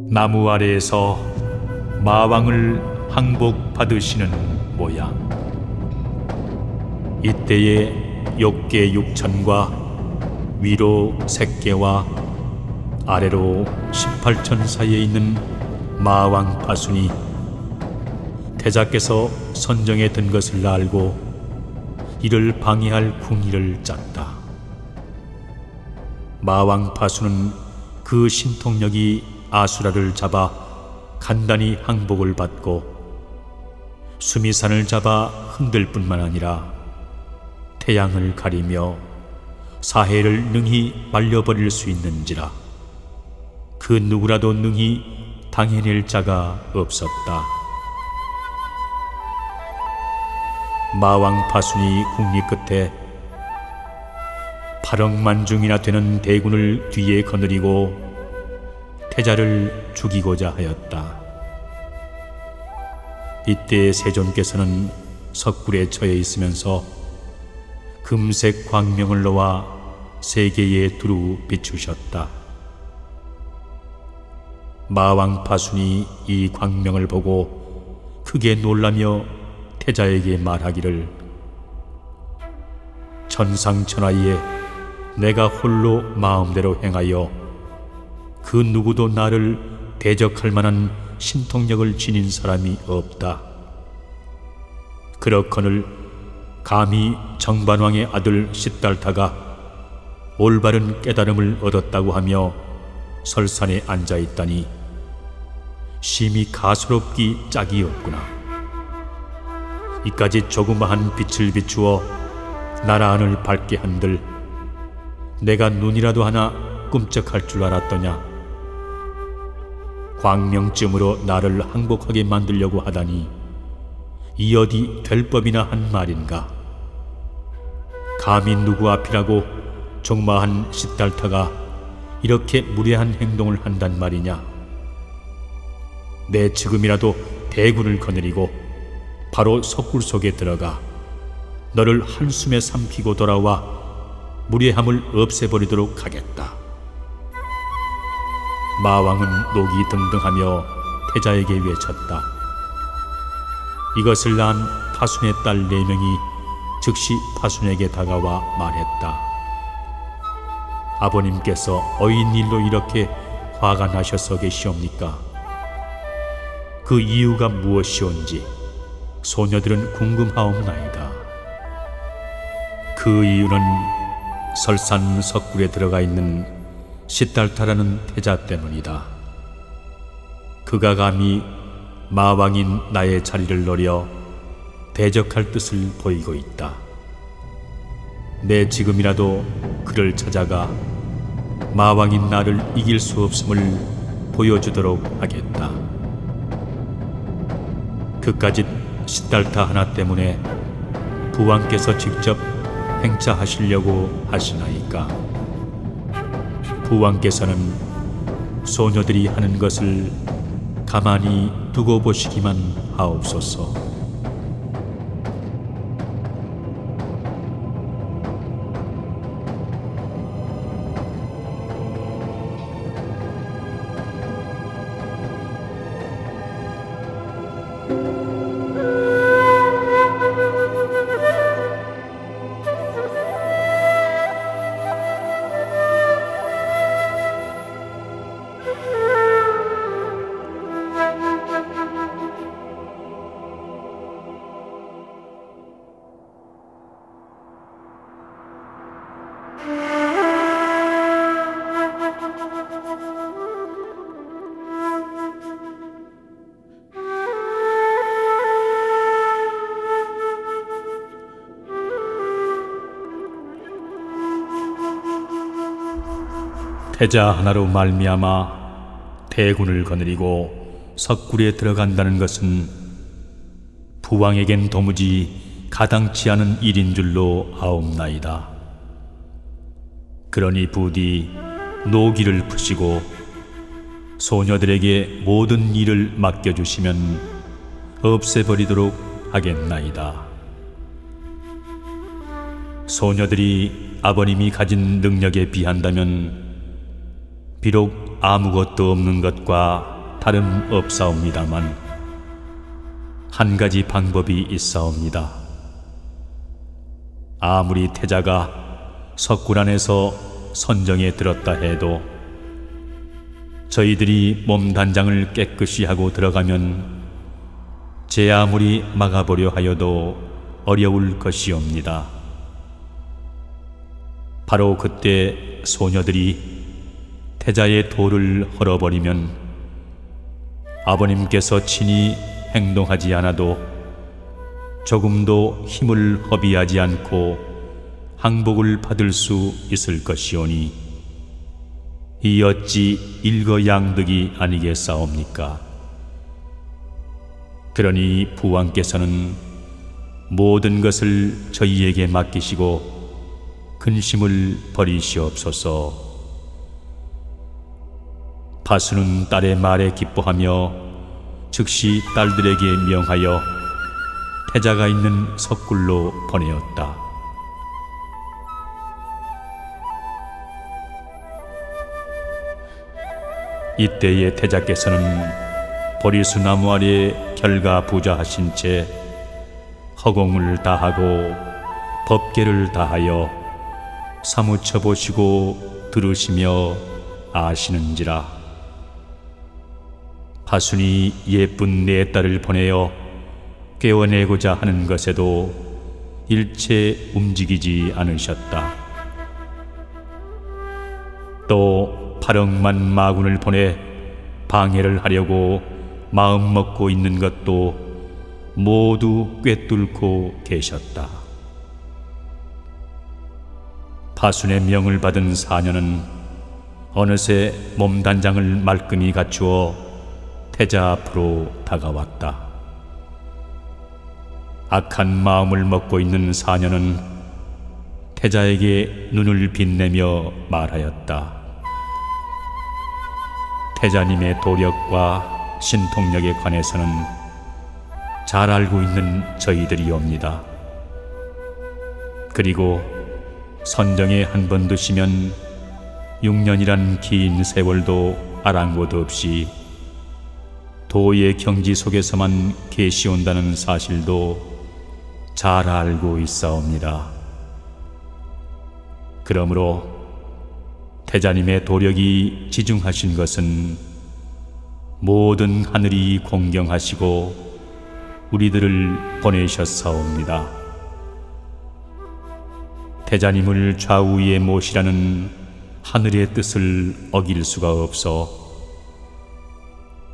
나무 아래에서 마왕을 항복받으시는 모양. 이때에 욕계 6천과 위로 색계와 아래로 18천 사이에 있는 마왕 파순이 태자께서 선정에 든 것을 알고 이를 방해할 궁리를 짰다. 마왕 파수는 그 신통력이 아수라를 잡아 간단히 항복을 받고 수미산을 잡아 흔들 뿐만 아니라 태양을 가리며 사해를 능히 말려버릴 수 있는지라 그 누구라도 능히 당해낼 자가 없었다. 마왕 파순이 궁리 끝에 8억만 중이나 되는 대군을 뒤에 거느리고 태자를 죽이고자 하였다. 이때 세존께서는 석굴에 처해 있으면서 금색 광명을 놓아 세계에 두루 비추셨다. 마왕 파순이 이 광명을 보고 크게 놀라며 태자에게 말하기를, 천상천하에 내가 홀로 마음대로 행하여 그 누구도 나를 대적할 만한 신통력을 지닌 사람이 없다. 그렇거늘 감히 정반왕의 아들 시달타가 올바른 깨달음을 얻었다고 하며 설산에 앉아있다니 심히 가소롭기 짝이 없구나. 이까지 조그마한 빛을 비추어 나라 안을 밝게 한들 내가 눈이라도 하나 꿈쩍할 줄 알았더냐. 광명쯤으로 나를 항복하게 만들려고 하다니 이 어디 될 법이나 한 말인가. 감히 누구 앞이라고 종마한 시달타가 이렇게 무례한 행동을 한단 말이냐. 내 지금이라도 대군을 거느리고 바로 석굴 속에 들어가 너를 한숨에 삼키고 돌아와 무례함을 없애버리도록 하겠다. 마왕은 녹이 등등하며 태자에게 외쳤다. 이것을 낳은 파순의 딸 4명이 즉시 파순에게 다가와 말했다. 아버님께서 어인 일로 이렇게 화가 나셔서 계시옵니까? 그 이유가 무엇이온지 소녀들은 궁금하옵나이다. 그 이유는 설산 석굴에 들어가 있는 시달타라는 태자 때문이다. 그가 감히 마왕인 나의 자리를 노려 대적할 뜻을 보이고 있다. 내 지금이라도 그를 찾아가 마왕인 나를 이길 수 없음을 보여주도록 하겠다. 그까짓 시달타 하나 때문에 부왕께서 직접 행차하시려고 하시나이까. 부왕께서는 소녀들이 하는 것을 가만히 두고 보시기만 하옵소서. 태자 하나로 말미암아 대군을 거느리고 석굴에 들어간다는 것은 부왕에겐 도무지 가당치 않은 일인 줄로 아옵나이다. 그러니 부디 노기를 푸시고 소녀들에게 모든 일을 맡겨주시면 없애버리도록 하겠나이다. 소녀들이 아버님이 가진 능력에 비한다면 비록 아무것도 없는 것과 다름없사옵니다만 한 가지 방법이 있사옵니다. 아무리 태자가 석굴 안에서 선정에 들었다 해도 저희들이 몸 단장을 깨끗이 하고 들어가면 제 아무리 막아보려 하여도 어려울 것이옵니다. 바로 그때 소녀들이 태자의 돌을 헐어버리면 아버님께서 친히 행동하지 않아도 조금도 힘을 허비하지 않고 항복을 받을 수 있을 것이오니 이 어찌 일거양득이 아니겠사옵니까? 그러니 부왕께서는 모든 것을 저희에게 맡기시고 근심을 버리시옵소서. 바수는 딸의 말에 기뻐하며 즉시 딸들에게 명하여 태자가 있는 석굴로 보내었다. 이때에 태자께서는 보리수 나무 아래 결가부좌하신 채 허공을 다하고 법계를 다하여 사무쳐 보시고 들으시며 아시는지라. 바순이 예쁜 내 딸을 보내어 깨워내고자 하는 것에도 일체 움직이지 않으셨다. 또 8억만 마군을 보내 방해를 하려고 마음먹고 있는 것도 모두 꿰뚫고 계셨다. 바순의 명을 받은 사녀는 어느새 몸단장을 말끔히 갖추어 태자 앞으로 다가왔다. 악한 마음을 먹고 있는 사녀는 태자에게 눈을 빛내며 말하였다. 태자님의 도력과 신통력에 관해서는 잘 알고 있는 저희들이옵니다. 그리고 선정에 한 번 드시면 6년이란 긴 세월도 아랑곳 없이 도의 경지 속에서만 계시온다는 사실도 잘 알고 있사옵니다. 그러므로 태자님의 도력이 지중하신 것은 모든 하늘이 공경하시고 우리들을 보내셨사옵니다. 태자님을 좌우에 모시라는 하늘의 뜻을 어길 수가 없어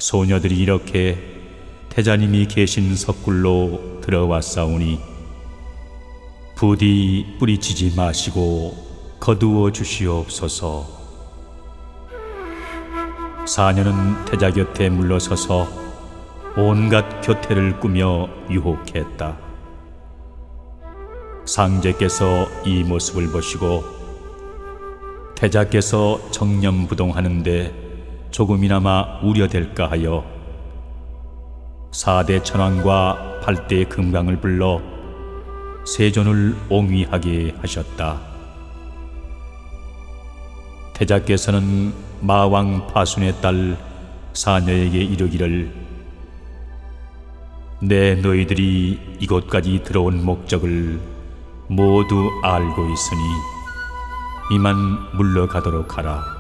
소녀들이 이렇게 태자님이 계신 석굴로 들어왔사오니 부디 뿌리치지 마시고 거두어 주시옵소서. 사녀는 태자 곁에 물러서서 온갖 교태를 꾸며 유혹했다. 상제께서 이 모습을 보시고 태자께서 청렴부동하는데 조금이나마 우려될까 하여 4대 천왕과 8대 금강을 불러 세존을 옹위하게 하셨다. 태자께서는 마왕 파순의 딸 사녀에게 이르기를 내 너희들이 이곳까지 들어온 목적을 모두 알고 있으니 이만 물러가도록 하라.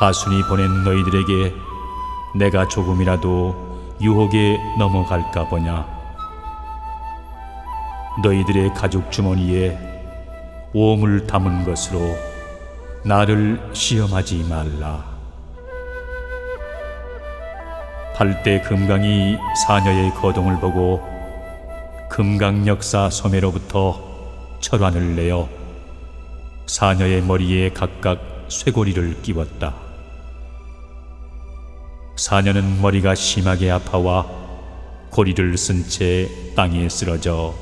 파순이 보낸 너희들에게 내가 조금이라도 유혹에 넘어갈까 보냐. 너희들의 가죽 주머니에 오물 담은 것으로 나를 시험하지 말라. 8대 금강이 사녀의 거동을 보고 금강역사 소매로부터 철환을 내어 사녀의 머리에 각각 쇠고리를 끼웠다. 사녀는 머리가 심하게 아파와 고리를 쓴 채 땅에 쓰러져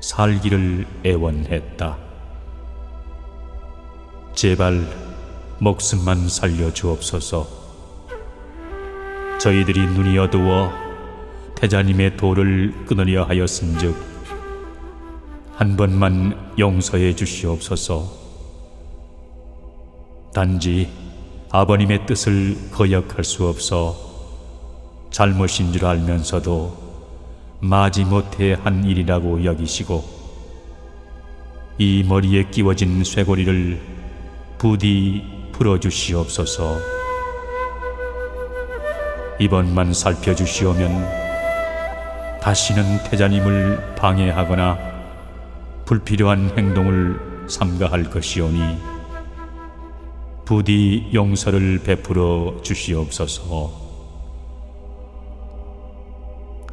살기를 애원했다. 제발 목숨만 살려주옵소서. 저희들이 눈이 어두워 태자님의 돌을 끊으려 하였은즉 한 번만 용서해 주시옵소서. 단지 아버님의 뜻을 거역할 수 없어 잘못인 줄 알면서도 마지못해 한 일이라고 여기시고 이 머리에 끼워진 쇠고리를 부디 풀어주시옵소서. 이번만 살펴주시오면 다시는 태자님을 방해하거나 불필요한 행동을 삼가할 것이오니 부디 용서를 베풀어 주시옵소서.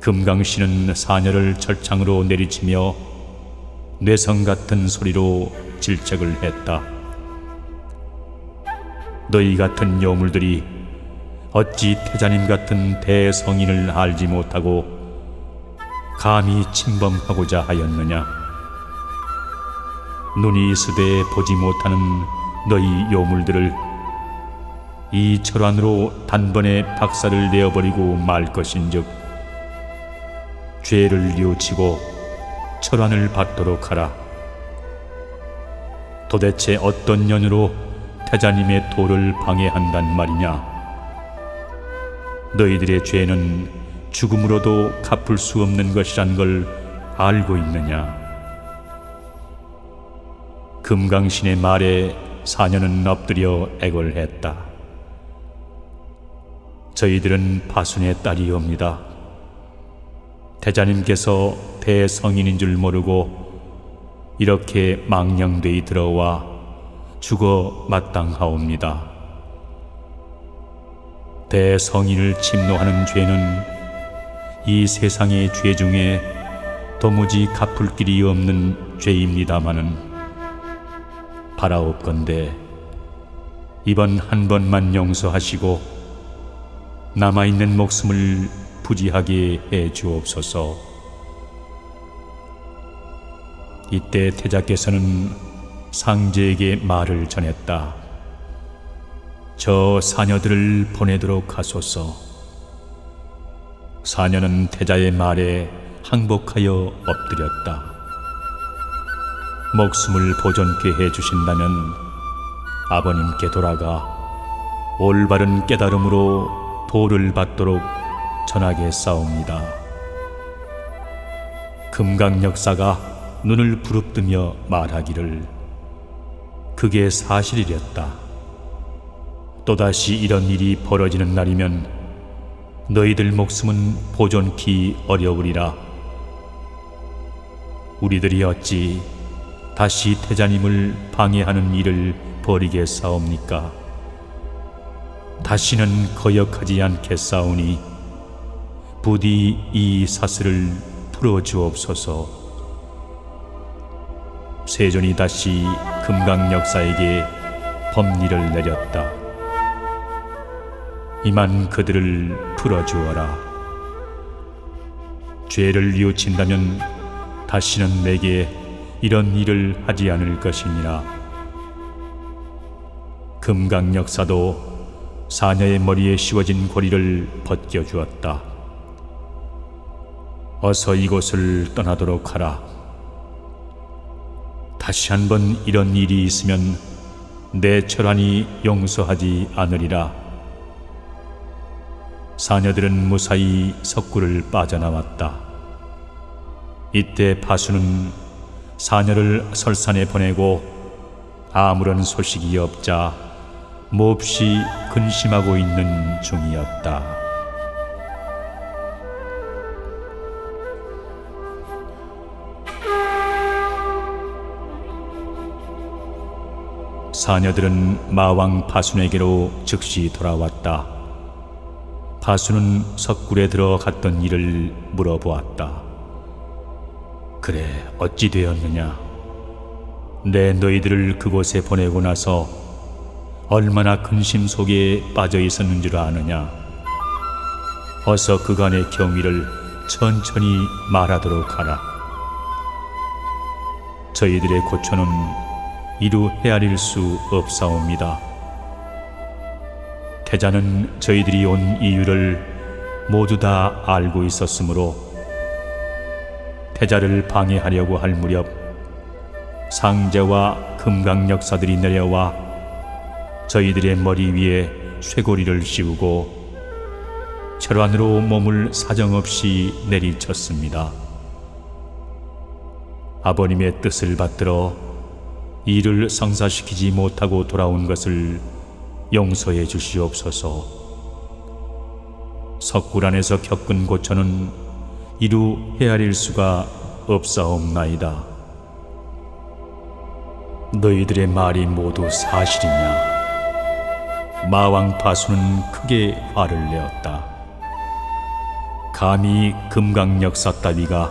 금강씨는 사녀를 철창으로 내리치며 뇌성 같은 소리로 질책을 했다. 너희 같은 요물들이 어찌 태자님 같은 대성인을 알지 못하고 감히 침범하고자 하였느냐. 눈이 있으되 보지 못하는 너희 요물들을 이 철환으로 단번에 박살을 내어버리고 말 것인즉 죄를 뉘우치고 철환을 받도록 하라. 도대체 어떤 연유로 태자님의 도를 방해한단 말이냐. 너희들의 죄는 죽음으로도 갚을 수 없는 것이란 걸 알고 있느냐. 금강신의 말에 사녀는 엎드려 애걸했다. 저희들은 파순의 딸이옵니다. 태자님께서 대성인인 줄 모르고 이렇게 망령되이 들어와 죽어 마땅하옵니다. 대성인을 침노하는 죄는 이 세상의 죄 중에 도무지 갚을 길이 없는 죄입니다마는 바라옵건대 이번 한 번만 용서하시고 남아있는 목숨을 부지하게 해 주옵소서. 이때 태자께서는 상제에게 말을 전했다. 저 사녀들을 보내도록 하소서. 사녀는 태자의 말에 항복하여 엎드렸다. 목숨을 보존케 해주신다면 아버님께 돌아가 올바른 깨달음으로 도를 받도록 전하겠사옵니다. 금강역사가 눈을 부릅뜨며 말하기를 그게 사실이랬다. 또다시 이런 일이 벌어지는 날이면 너희들 목숨은 보존키 어려우리라. 우리들이 어찌 다시 태자님을 방해하는 일을 벌이겠사옵니까? 다시는 거역하지 않겠사오니 부디 이 사슬을 풀어주옵소서. 세존이 다시 금강역사에게 법리를 내렸다. 이만 그들을 풀어주어라. 죄를 뉘우친다면 다시는 내게 이런 일을 하지 않을 것이니라. 금강역사도 사녀의 머리에 씌워진 고리를 벗겨주었다. 어서 이곳을 떠나도록 하라. 다시 한번 이런 일이 있으면 내 철환이 용서하지 않으리라. 사녀들은 무사히 석굴을 빠져나왔다. 이때 파수는 사녀를 설산에 보내고 아무런 소식이 없자 몹시 근심하고 있는 중이었다. 사녀들은 마왕 파순에게로 즉시 돌아왔다. 파순은 석굴에 들어갔던 일을 물어보았다. 그래, 어찌 되었느냐? 내 너희들을 그곳에 보내고 나서 얼마나 근심 속에 빠져 있었는 줄 아느냐? 어서 그간의 경위를 천천히 말하도록 하라. 저희들의 고초는 이루 헤아릴 수 없사옵니다. 태자는 저희들이 온 이유를 모두 다 알고 있었으므로 태자를 방해하려고 할 무렵 상제와 금강역사들이 내려와 저희들의 머리 위에 쇠고리를 씌우고 철환으로 몸을 사정없이 내리쳤습니다. 아버님의 뜻을 받들어 이를 성사시키지 못하고 돌아온 것을 용서해 주시옵소서. 석굴 안에서 겪은 고초는 이루 헤아릴 수가 없사옵나이다. 너희들의 말이 모두 사실이냐? 마왕 파수는 크게 화를 내었다. 감히 금강역사 따위가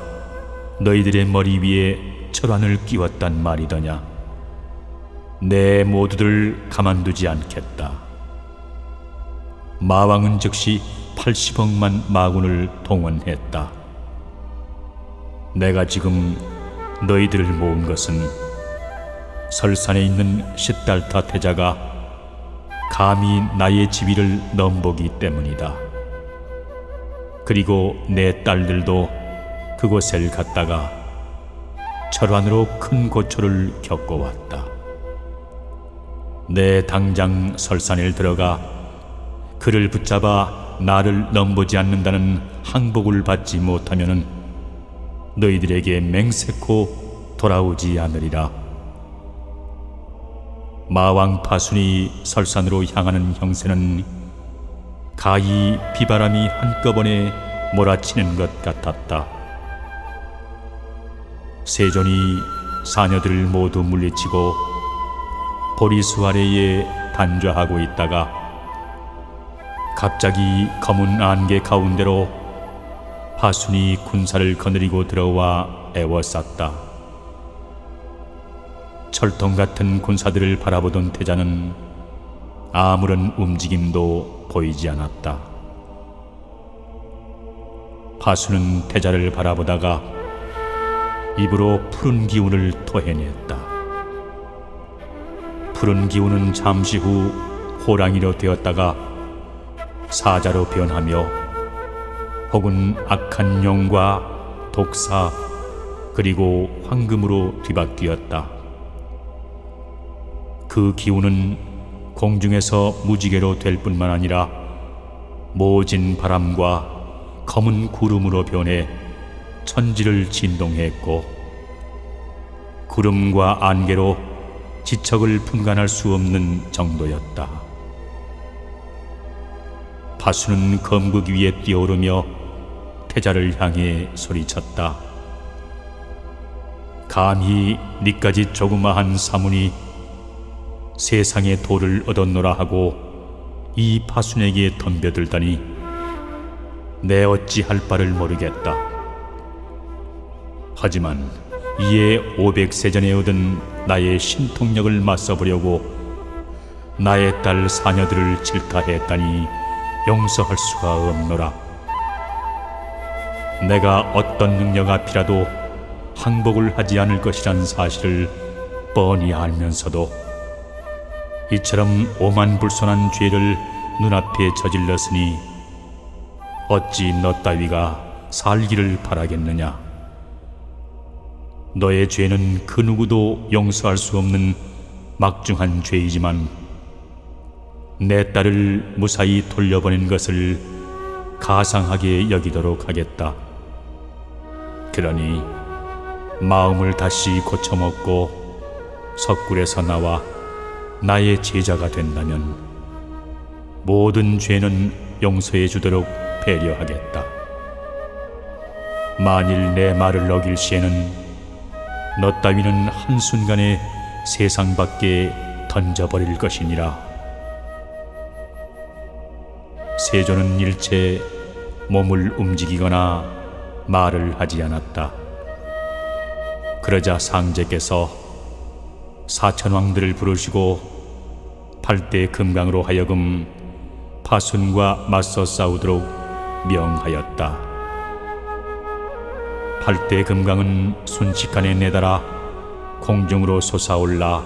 너희들의 머리 위에 철환을 끼웠단 말이더냐? 내 모두들 가만두지 않겠다. 마왕은 즉시 80억만 마군을 동원했다. 내가 지금 너희들을 모은 것은 설산에 있는 시달타 태자가 감히 나의 지위를 넘보기 때문이다. 그리고 내 딸들도 그곳을 갔다가 철환으로 큰 고초를 겪어왔다. 내 당장 설산에 들어가 그를 붙잡아 나를 넘보지 않는다는 항복을 받지 못하면은 너희들에게 맹세코 돌아오지 않으리라. 마왕 파순이 설산으로 향하는 형세는 가히 비바람이 한꺼번에 몰아치는 것 같았다. 세존이 사녀들을 모두 물리치고 보리수 아래에 단좌하고 있다가 갑자기 검은 안개 가운데로 파순이 군사를 거느리고 들어와 애워쌌다. 철통 같은 군사들을 바라보던 태자는 아무런 움직임도 보이지 않았다. 파수는 태자를 바라보다가 입으로 푸른 기운을 토해냈다. 푸른 기운은 잠시 후 호랑이로 되었다가 사자로 변하며 혹은 악한 용과 독사 그리고 황금으로 뒤바뀌었다. 그 기운은 공중에서 무지개로 될 뿐만 아니라 모진 바람과 검은 구름으로 변해 천지를 진동했고 구름과 안개로 지척을 분간할 수 없는 정도였다. 파수는 검극 위에 뛰어오르며 태자를 향해 소리쳤다. 감히 니까지 조그마한 사문이 세상의 도를 얻었노라 하고 이 파순에게 덤벼들다니 내 어찌할 바를 모르겠다. 하지만 이에 500세전에 얻은 나의 신통력을 맞서보려고 나의 딸 사녀들을 질타했다니 용서할 수가 없노라. 내가 어떤 능력 앞이라도 항복을 하지 않을 것이란 사실을 뻔히 알면서도 이처럼 오만불손한 죄를 눈앞에 저질렀으니 어찌 너 따위가 살기를 바라겠느냐. 너의 죄는 그 누구도 용서할 수 없는 막중한 죄이지만 내 딸을 무사히 돌려보낸 것을 가상하게 여기도록 하겠다. 그러니 마음을 다시 고쳐먹고 석굴에서 나와 나의 제자가 된다면 모든 죄는 용서해 주도록 배려하겠다. 만일 내 말을 어길 시에는 너 따위는 한순간에 세상 밖에 던져버릴 것이니라. 세존은 일체 몸을 움직이거나 말을 하지 않았다. 그러자 상제께서 사천왕들을 부르시고 8대 금강으로 하여금 파순과 맞서 싸우도록 명하였다. 8대 금강은 순식간에 내달아 공중으로 솟아올라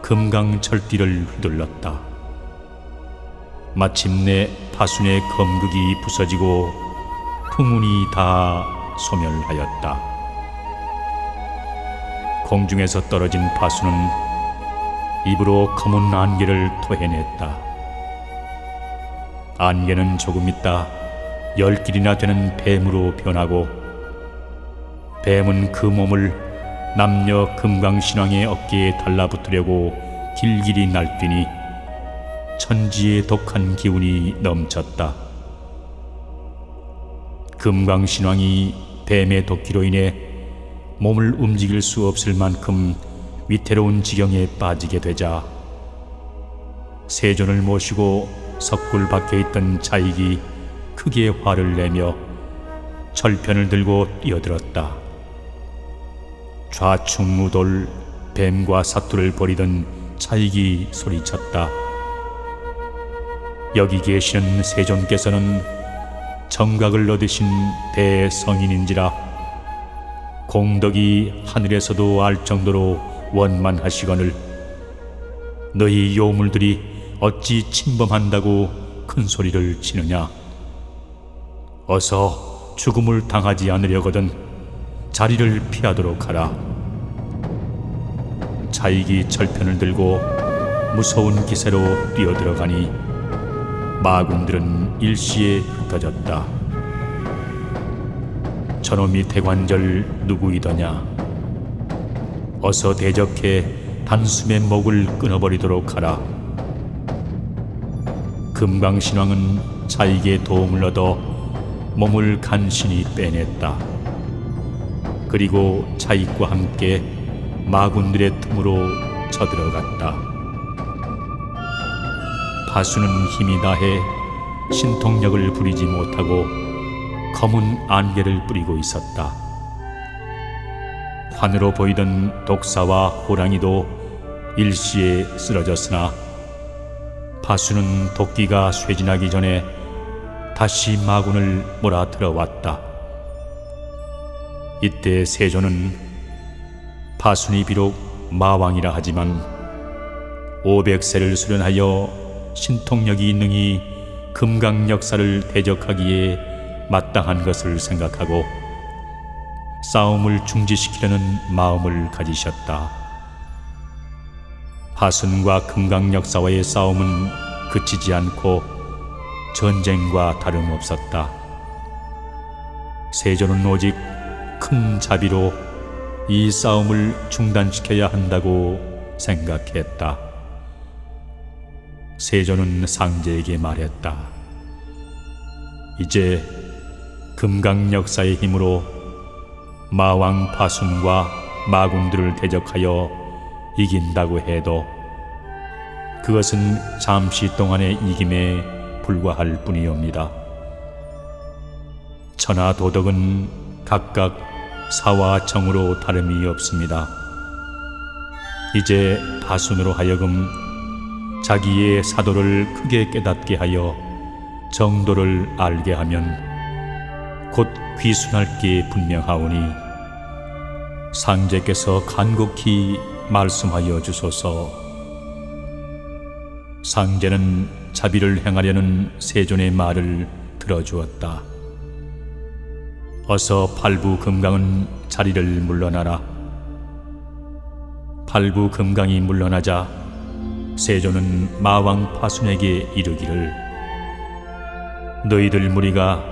금강철띠를 휘둘렀다. 마침내 파순의 검극이 부서지고 풍운이 다 소멸하였다. 공중에서 떨어진 파수는 입으로 검은 안개를 토해냈다. 안개는 조금 있다 10길이나 되는 뱀으로 변하고, 뱀은 그 몸을 남녀 금강신왕의 어깨에 달라붙으려고 길길이 날뛰니 천지의 독한 기운이 넘쳤다. 금강신왕이 뱀의 도끼로 인해 몸을 움직일 수 없을 만큼 위태로운 지경에 빠지게 되자 세존을 모시고 석굴 밖에 있던 자익이 크게 화를 내며 철편을 들고 뛰어들었다. 좌충우돌 뱀과 사투를 벌이던 자익이 소리쳤다. 여기 계시는 세존께서는 정각을 얻으신 대성인인지라 공덕이 하늘에서도 알 정도로 원만하시거늘 너희 요물들이 어찌 침범한다고 큰 소리를 치느냐. 어서 죽음을 당하지 않으려거든 자리를 피하도록 하라. 자익이 철편을 들고 무서운 기세로 뛰어들어가니 마군들은 일시에 흩어졌다. 저놈이 대관절 누구이더냐. 어서 대적해 단숨에 목을 끊어버리도록 하라. 금강신왕은 자익의 도움을 얻어 몸을 간신히 빼냈다. 그리고 자익과 함께 마군들의 틈으로 쳐들어갔다. 파수는 힘이 다해 신통력을 부리지 못하고 검은 안개를 뿌리고 있었다. 환으로 보이던 독사와 호랑이도 일시에 쓰러졌으나 파수는 도끼가 쇠진하기 전에 다시 마군을 몰아들어왔다. 이때 세존은 파순이 비록 마왕이라 하지만 500세를 수련하여 신통력이 능히 금강 역사를 대적하기에 마땅한 것을 생각하고 싸움을 중지시키려는 마음을 가지셨다. 파순과 금강 역사와의 싸움은 그치지 않고 전쟁과 다름없었다. 세존은 오직 큰 자비로 이 싸움을 중단시켜야 한다고 생각했다. 세존은 상제에게 말했다. 이제 금강 역사의 힘으로 마왕 파순과 마군들을 대적하여 이긴다고 해도 그것은 잠시 동안의 이김에 불과할 뿐이옵니다. 천하 도덕은 각각 사와 정으로 다름이 없습니다. 이제 파순으로 하여금 자기의 사도를 크게 깨닫게 하여 정도를 알게 하면 곧 귀순할 게 분명하오니 상제께서 간곡히 말씀하여 주소서. 상제는 자비를 행하려는 세존의 말을 들어주었다. 어서 팔부 금강은 자리를 물러나라. 팔부 금강이 물러나자 세존은 마왕 파순에게 이르기를 너희들 무리가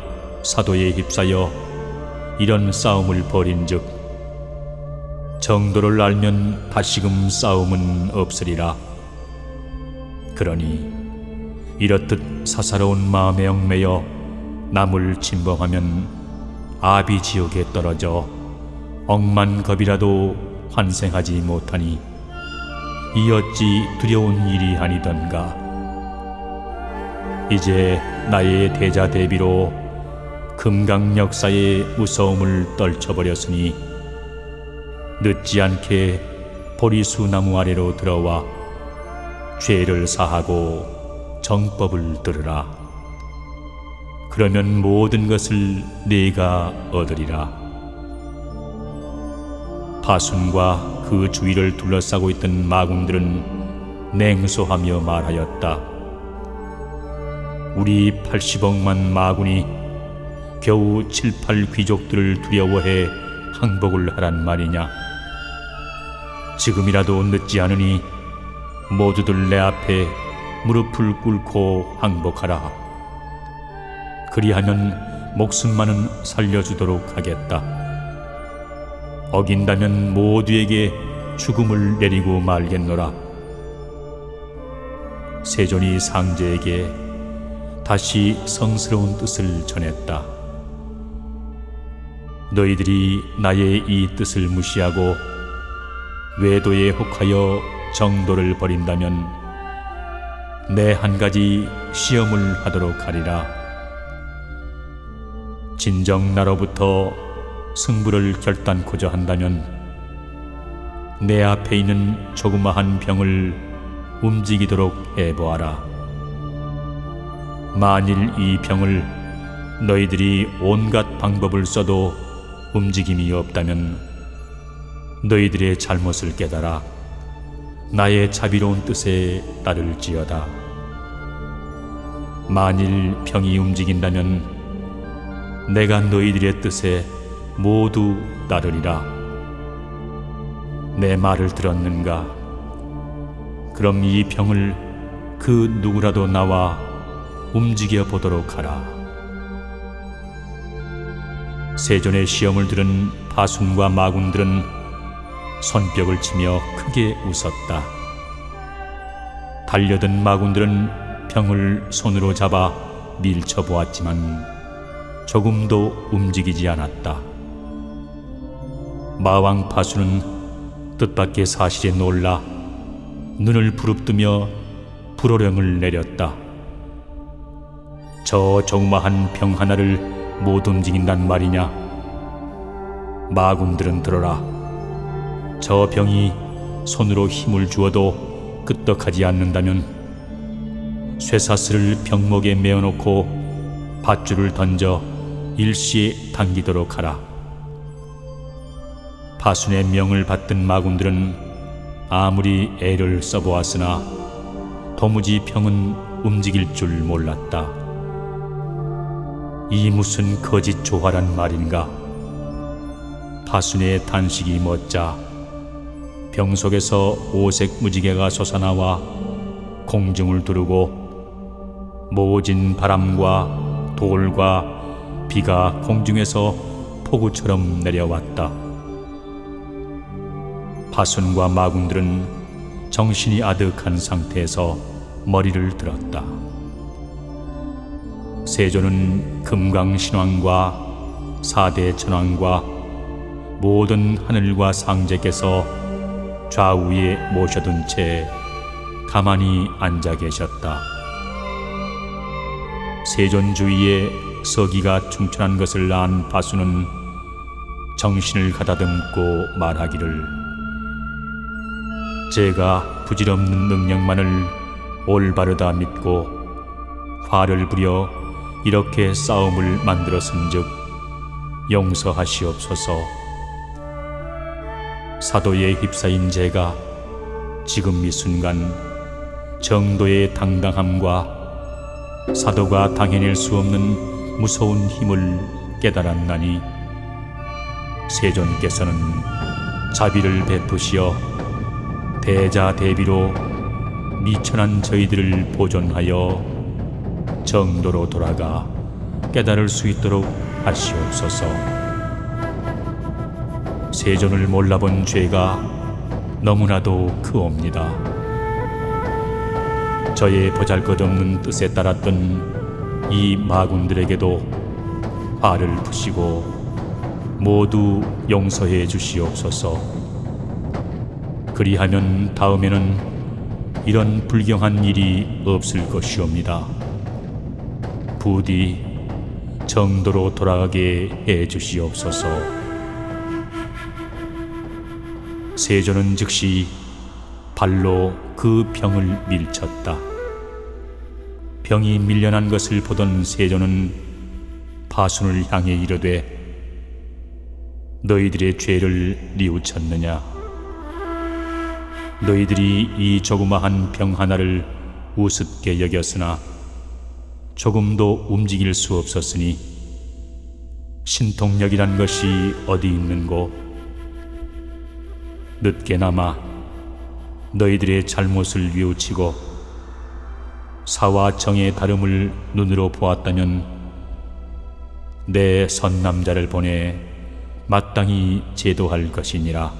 사도에 휩싸여 이런 싸움을 벌인즉 정도를 알면 다시금 싸움은 없으리라. 그러니 이렇듯 사사로운 마음에 얽매여 남을 침범하면 아비지옥에 떨어져 억만겁이라도 환생하지 못하니 이 어찌 두려운 일이 아니던가. 이제 나의 대자 대비로 금강 역사의 무서움을 떨쳐버렸으니 늦지 않게 보리수 나무 아래로 들어와 죄를 사하고 정법을 들으라. 그러면 모든 것을 네가 얻으리라. 파순과 그 주위를 둘러싸고 있던 마군들은 냉소하며 말하였다. 우리 80억만 마군이 겨우 7, 8 귀족들을 두려워해 항복을 하란 말이냐. 지금이라도 늦지 않으니 모두들 내 앞에 무릎을 꿇고 항복하라. 그리하면 목숨만은 살려주도록 하겠다. 어긴다면 모두에게 죽음을 내리고 말겠노라. 세존이 상제에게 다시 성스러운 뜻을 전했다. 너희들이 나의 이 뜻을 무시하고 외도에 혹하여 정도를 버린다면 내 한 가지 시험을 하도록 하리라. 진정 나로부터 승부를 결단코자 한다면 내 앞에 있는 조그마한 병을 움직이도록 해보아라. 만일 이 병을 너희들이 온갖 방법을 써도 움직임이 없다면 너희들의 잘못을 깨달아 나의 자비로운 뜻에 따를지어다. 만일 병이 움직인다면 내가 너희들의 뜻에 모두 따르리라. 내 말을 들었는가? 그럼 이 병을 그 누구라도 나와 움직여 보도록 하라. 세존의 시험을 들은 파순과 마군들은 손뼉을 치며 크게 웃었다. 달려든 마군들은 병을 손으로 잡아 밀쳐보았지만 조금도 움직이지 않았다. 마왕 파수는 뜻밖의 사실에 놀라 눈을 부릅뜨며 불호령을 내렸다. 저 조그마한 병 하나를 못 움직인단 말이냐? 마군들은 들어라. 저 병이 손으로 힘을 주어도 끄떡하지 않는다면 쇠사슬을 병목에 메어놓고 밧줄을 던져 일시에 당기도록 하라. 파순의 명을 받든 마군들은 아무리 애를 써보았으나 도무지 병은 움직일 줄 몰랐다. 이 무슨 거짓 조화란 말인가? 파순의 단식이 멎자 병 속에서 오색 무지개가 솟아나와 공중을 두르고 모진 바람과 돌과 비가 공중에서 폭우처럼 내려왔다. 파순과 마군들은 정신이 아득한 상태에서 머리를 들었다. 세존은 금강신왕과 사대천왕과 모든 하늘과 상제께서 좌우에 모셔둔 채 가만히 앉아 계셨다. 세존 주위에 서기가 충천한 것을 안 파수는 정신을 가다듬고 말하기를, 제가 부질없는 능력만을 올바르다 믿고 화를 부려 이렇게 싸움을 만들었은즉 용서하시옵소서. 사도에 휩싸인 제가 지금 이 순간 정도의 당당함과 사도가 당해낼 수 없는 무서운 힘을 깨달았나니 세존께서는 자비를 베푸시어 대자대비로 미천한 저희들을 보존하여 정도로 돌아가 깨달을 수 있도록 하시옵소서. 세존을 몰라본 죄가 너무나도 크옵니다. 저의 보잘것없는 뜻에 따랐던 이 마군들에게도 화를 푸시고 모두 용서해 주시옵소서. 그리하면 다음에는 이런 불경한 일이 없을 것이옵니다. 부디 정도로 돌아가게 해 주시옵소서. 세존은 즉시 발로 그 병을 밀쳤다. 병이 밀려난 것을 보던 세존은 파순을 향해 이르되, 너희들의 죄를 뉘우쳤느냐? 너희들이 이 조그마한 병 하나를 우습게 여겼으나 조금도 움직일 수 없었으니 신통력이란 것이 어디 있는고? 늦게나마 너희들의 잘못을 뉘우치고 사와 정의 다름을 눈으로 보았다면 내 선남자를 보내 마땅히 제도할 것이니라.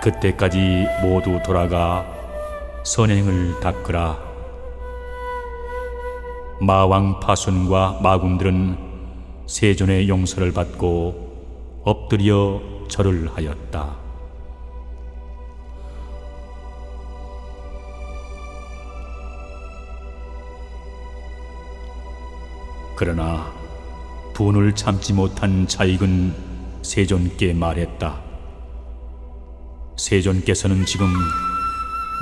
그때까지 모두 돌아가 선행을 닦으라. 마왕 파순과 마군들은 세존의 용서를 받고 엎드려 절을 하였다. 그러나 분을 참지 못한 자익은 세존께 말했다. 세존께서는 지금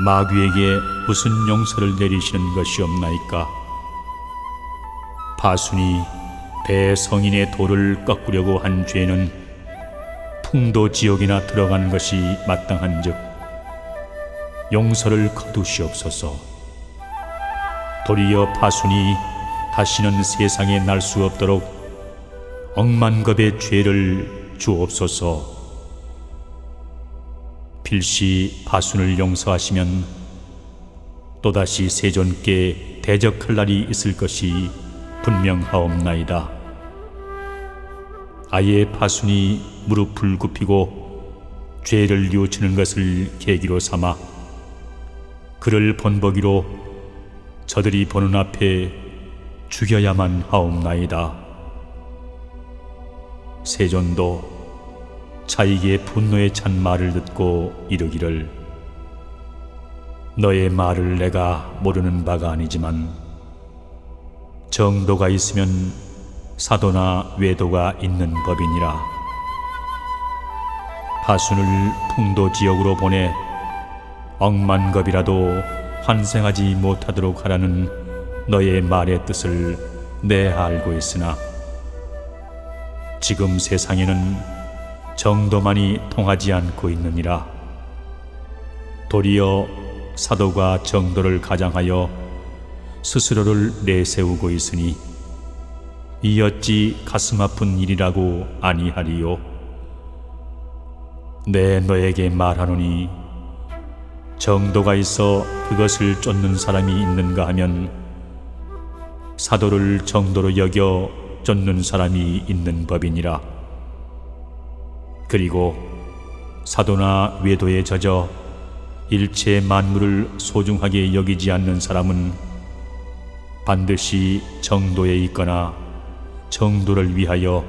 마귀에게 무슨 용서를 내리시는 것이 없나이까? 파순이 대성인의 도를 꺾으려고 한 죄는 풍도지옥이나 들어가는 것이 마땅한즉 용서를 거두시옵소서. 도리어 파순이 다시는 세상에 날 수 없도록 억만겁의 죄를 주옵소서. 필시 파순을 용서하시면 또다시 세존께 대적할 날이 있을 것이 분명하옵나이다. 아예 파순이 무릎을 굽히고 죄를 뉘우치는 것을 계기로 삼아 그를 본보기로 저들이 보는 앞에 죽여야만 하옵나이다. 세존도 자익의 분노에 찬 말을 듣고 이르기를, 너의 말을 내가 모르는 바가 아니지만 정도가 있으면 사도나 외도가 있는 법이니라. 파순을 풍도지역으로 보내 억만겁이라도 환생하지 못하도록 하라는 너의 말의 뜻을 내 알고 있으나 지금 세상에는 정도만이 통하지 않고 있느니라. 도리어 사도가 정도를 가장하여 스스로를 내세우고 있으니 이 어찌 가슴 아픈 일이라고 아니하리요. 내 너에게 말하노니 정도가 있어 그것을 쫓는 사람이 있는가 하면 사도를 정도로 여겨 쫓는 사람이 있는 법이니라. 그리고 사도나 외도에 젖어 일체 만물을 소중하게 여기지 않는 사람은 반드시 정도에 있거나 정도를 위하여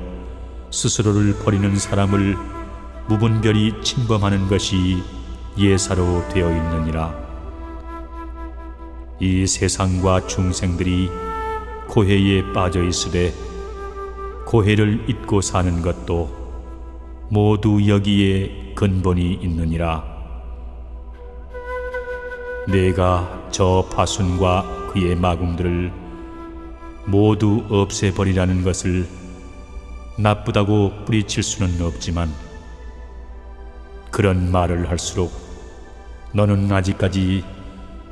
스스로를 버리는 사람을 무분별히 침범하는 것이 예사로 되어 있느니라. 이 세상과 중생들이 고해에 빠져 있으되 고해를 잊고 사는 것도 모두 여기에 근본이 있느니라. 내가 저 파순과 그의 마궁들을 모두 없애버리라는 것을 나쁘다고 뿌리칠 수는 없지만 그런 말을 할수록 너는 아직까지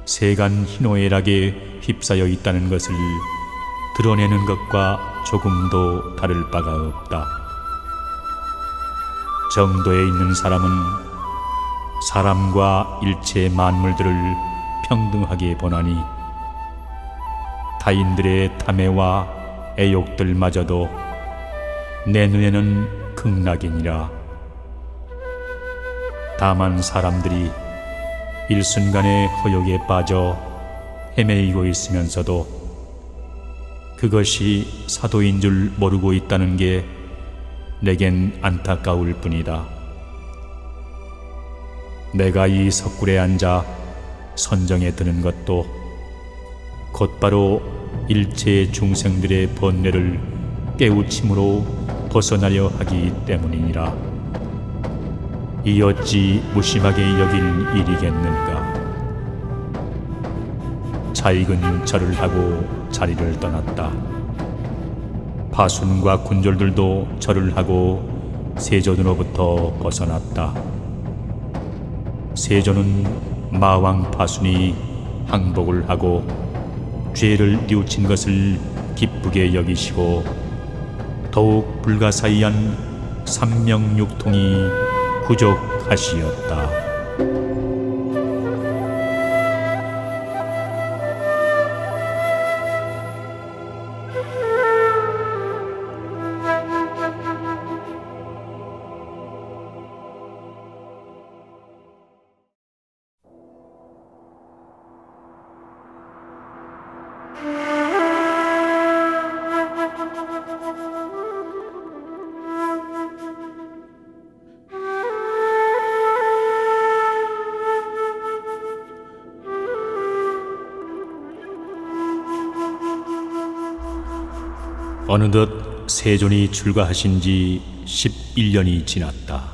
세간 희노애락에 휩싸여 있다는 것을 드러내는 것과 조금도 다를 바가 없다. 정도에 있는 사람은 사람과 일체 만물들을 평등하게 보나니 타인들의 탐애와 애욕들마저도 내 눈에는 극락이니라. 다만 사람들이 일순간의 허욕에 빠져 헤매이고 있으면서도 그것이 사도인 줄 모르고 있다는 게 내겐 안타까울 뿐이다. 내가 이 석굴에 앉아 선정에 드는 것도 곧바로 일체 중생들의 번뇌를 깨우침으로 벗어나려 하기 때문이니라. 이 어찌 무심하게 여길 일이겠는가. 자익은 절을 하고 자리를 떠났다. 파순과 군졸들도 절을 하고 세존으로부터 벗어났다. 세존은 마왕 파순이 항복을 하고 죄를 뉘우친 것을 기쁘게 여기시고 더욱 불가사의한 삼명육통이 구족하시었다. 어느덧 세존이 출가하신 지 11년이 지났다.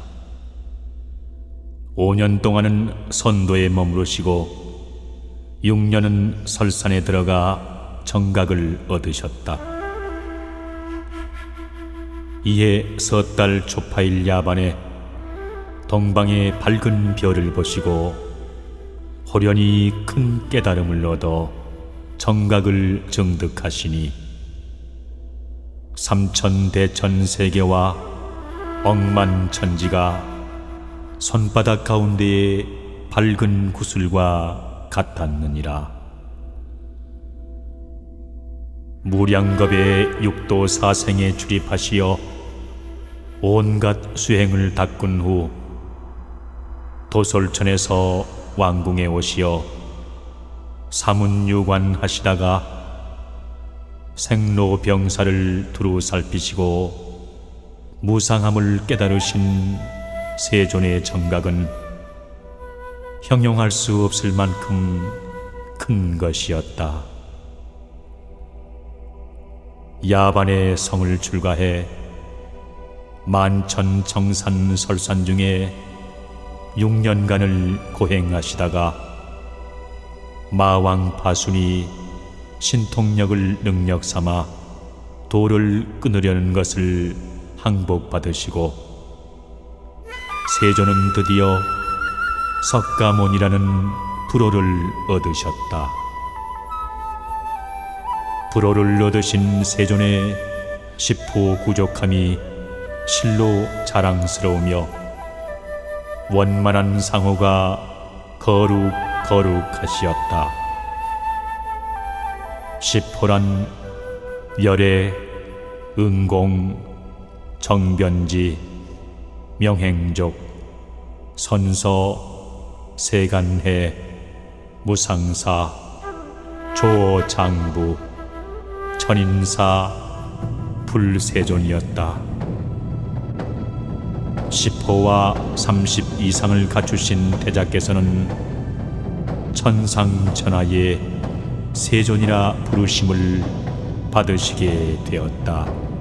5년 동안은 선도에 머무르시고 6년은 설산에 들어가 정각을 얻으셨다. 이에 섣달 초파일 야반에 동방의 밝은 별을 보시고 호련히 큰 깨달음을 얻어 정각을 정득하시니 삼천대천세계와 억만천지가 손바닥 가운데의 밝은 구슬과 같았느니라. 무량겁의 육도사생에 출입하시어 온갖 수행을 닦은 후 도솔천에서 왕궁에 오시어 사문유관 하시다가 생로병사를 두루 살피시고 무상함을 깨달으신 세존의 정각은 형용할 수 없을 만큼 큰 것이었다. 야반의 성을 출가해 만천정산 설산 중에 6년간을 고행하시다가 마왕 바순이 신통력을 능력 삼아 도를 끊으려는 것을 항복받으시고 세존은 드디어 석가모니라는 불호를 얻으셨다. 불호를 얻으신 세존의 십호구족함이 실로 자랑스러우며 원만한 상호가 거룩하시었다. 십호란 열애, 응공, 정변지, 명행족, 선서, 세간해, 무상사, 조장부, 천인사, 불세존이었다. 10호와 30 이상을 갖추신 대자께서는 천상천하의 세존이라 부르심을 받으시게 되었다.